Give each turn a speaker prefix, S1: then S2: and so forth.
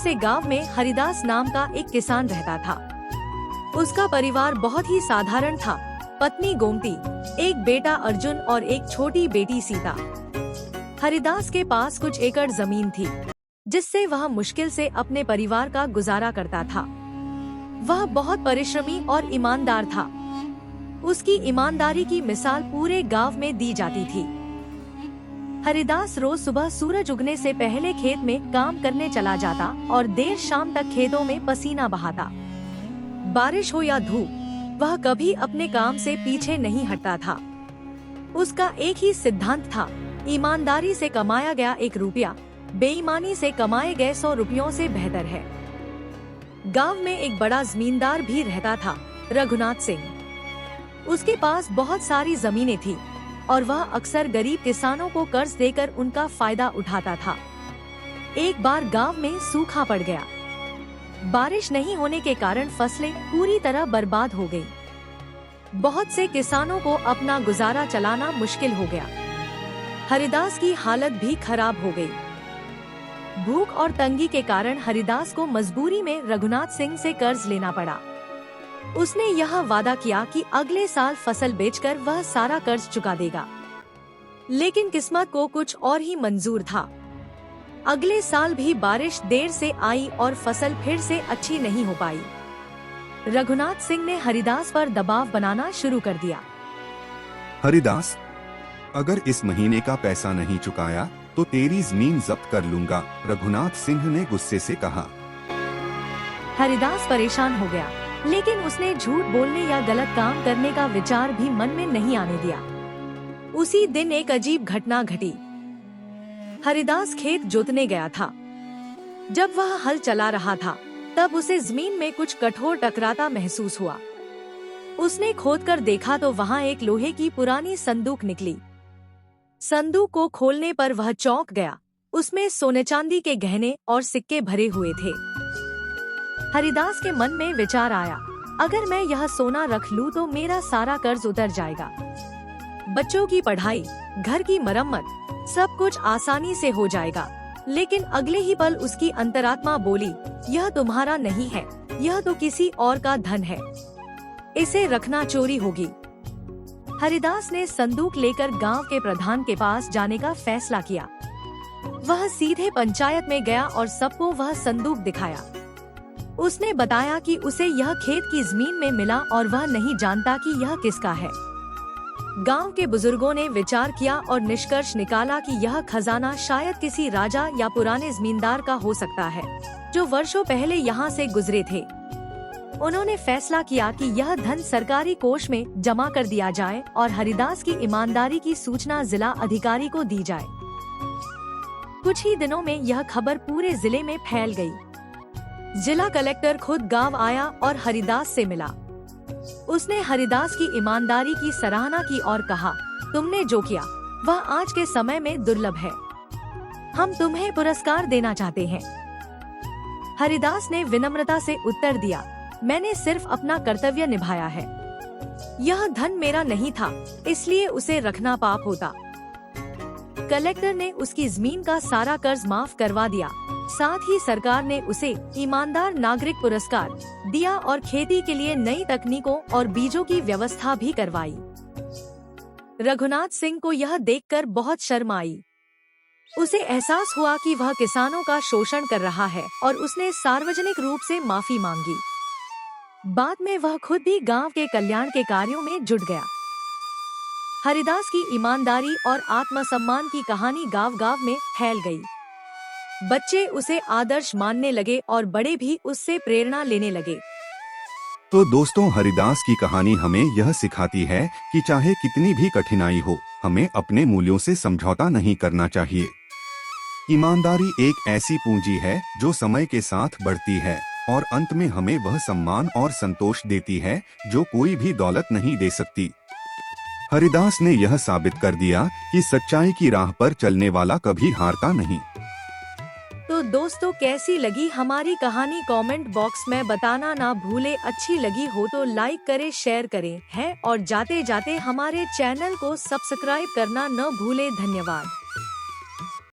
S1: से गांव में हरिदास नाम का एक किसान रहता था। उसका परिवार बहुत ही साधारण था। पत्नी गोमती, एक बेटा अर्जुन और एक छोटी बेटी सीता। हरिदास के पास कुछ एकड़ जमीन थी, जिससे वह मुश्किल से अपने परिवार का गुजारा करता था। वह बहुत परिश्रमी और ईमानदार था। उसकी ईमानदारी की मिसाल पूरे गांव में दी जाती थी। हरिदास रोज सुबह सूरज उगने से पहले खेत में काम करने चला जाता और देर शाम तक खेतों में पसीना बहाता। बारिश हो या धूप, वह कभी अपने काम से पीछे नहीं हटता था। उसका एक ही सिद्धांत था, ईमानदारी से कमाया गया 1 रुपया बेईमानी से कमाए गए 100 रुपयों से बेहतर है। गांव में एक बड़ा जमींदार भी रहता था, रघुनाथ सिंह। उसके पास बहुत सारी जमीनें थी और वह अक्सर गरीब किसानों को कर्ज देकर उनका फायदा उठाता था। एक बार गांव में सूखा पड़ गया। बारिश नहीं होने के कारण फसलें पूरी तरह बर्बाद हो गईं। बहुत से किसानों को अपना गुजारा चलाना मुश्किल हो गया। हरिदास की हालत भी खराब हो गई। भूख और तंगी के कारण हरिदास को मजबूरी में रघुनाथ सिंह से कर्ज लेना पड़ा। उसने यह वादा किया कि अगले साल फसल बेचकर वह सारा कर्ज चुका देगा, लेकिन किस्मत को कुछ और ही मंजूर था। अगले साल भी बारिश देर से आई और फसल फिर से अच्छी नहीं हो पाई। रघुनाथ सिंह ने हरिदास पर दबाव बनाना शुरू कर दिया।
S2: हरिदास, अगर इस महीने का पैसा नहीं चुकाया तो तेरी जमीन जब्त कर लूंगा, रघुनाथ सिंह ने गुस्से से कहा।
S1: हरिदास परेशान हो गया, लेकिन उसने झूठ बोलने या गलत काम करने का विचार भी मन में नहीं आने दिया। उसी दिन एक अजीब घटना घटी। हरिदास खेत जोतने गया था। जब वह हल चला रहा था, तब उसे जमीन में कुछ कठोर टकराता महसूस हुआ। उसने खोदकर देखा तो वहाँ एक लोहे की पुरानी संदूक निकली। संदूक को खोलने पर वह चौंक गया। उसमें सोने चांदी के गहने और सिक्के भरे हुए थे। हरिदास के मन में विचार आया, अगर मैं यह सोना रख लूं तो मेरा सारा कर्ज उतर जाएगा। बच्चों की पढ़ाई, घर की मरम्मत, सब कुछ आसानी से हो जाएगा। लेकिन अगले ही पल उसकी अंतरात्मा बोली, यह तुम्हारा नहीं है, यह तो किसी और का धन है। इसे रखना चोरी होगी। हरिदास ने संदूक लेकर गांव के प्रधान के पास जाने का फैसला किया। वह सीधे पंचायत में गया और सबको वह संदूक दिखाया। उसने बताया कि उसे यह खेत की जमीन में मिला और वह नहीं जानता कि यह किसका है। गांव के बुजुर्गों ने विचार किया और निष्कर्ष निकाला कि यह खजाना शायद किसी राजा या पुराने जमींदार का हो सकता है, जो वर्षों पहले यहाँ से गुजरे थे। उन्होंने फैसला किया कि यह धन सरकारी कोष में जमा कर दिया जाए और हरिदास की ईमानदारी की सूचना जिला अधिकारी को दी जाए। कुछ ही दिनों में यह खबर पूरे जिले में फैल गई। जिला कलेक्टर खुद गांव आया और हरिदास से मिला। उसने हरिदास की ईमानदारी की सराहना की और कहा, तुमने जो किया वह आज के समय में दुर्लभ है। हम तुम्हें पुरस्कार देना चाहते हैं। हरिदास ने विनम्रता से उत्तर दिया, मैंने सिर्फ अपना कर्तव्य निभाया है। यह धन मेरा नहीं था, इसलिए उसे रखना पाप होता। कलेक्टर ने उसकी जमीन का सारा कर्ज माफ करवा दिया। साथ ही सरकार ने उसे ईमानदार नागरिक पुरस्कार दिया और खेती के लिए नई तकनीकों और बीजों की व्यवस्था भी करवाई। रघुनाथ सिंह को यह देखकर बहुत शर्म आई। उसे एहसास हुआ कि वह किसानों का शोषण कर रहा है और उसने सार्वजनिक रूप से माफी मांगी। बाद में वह खुद भी गांव के कल्याण के कार्यों में जुट गया। हरिदास की ईमानदारी और आत्मसम्मान की कहानी गांव-गांव में फैल गई। बच्चे उसे आदर्श मानने लगे और बड़े भी उससे प्रेरणा लेने लगे।
S2: तो दोस्तों, हरिदास की कहानी हमें यह सिखाती है कि चाहे कितनी भी कठिनाई हो, हमें अपने मूल्यों से समझौता नहीं करना चाहिए। ईमानदारी एक ऐसी पूंजी है जो समय के साथ बढ़ती है और अंत में हमें वह सम्मान और संतोष देती है जो कोई भी दौलत नहीं दे सकती। हरिदास ने यह साबित कर दिया कि सच्चाई की राह पर चलने वाला कभी हारता नहीं।
S1: तो दोस्तों, कैसी लगी हमारी कहानी कमेंट बॉक्स में बताना ना भूले। अच्छी लगी हो तो लाइक करें, शेयर करें, और जाते जाते हमारे चैनल को सब्सक्राइब करना न भूले। धन्यवाद।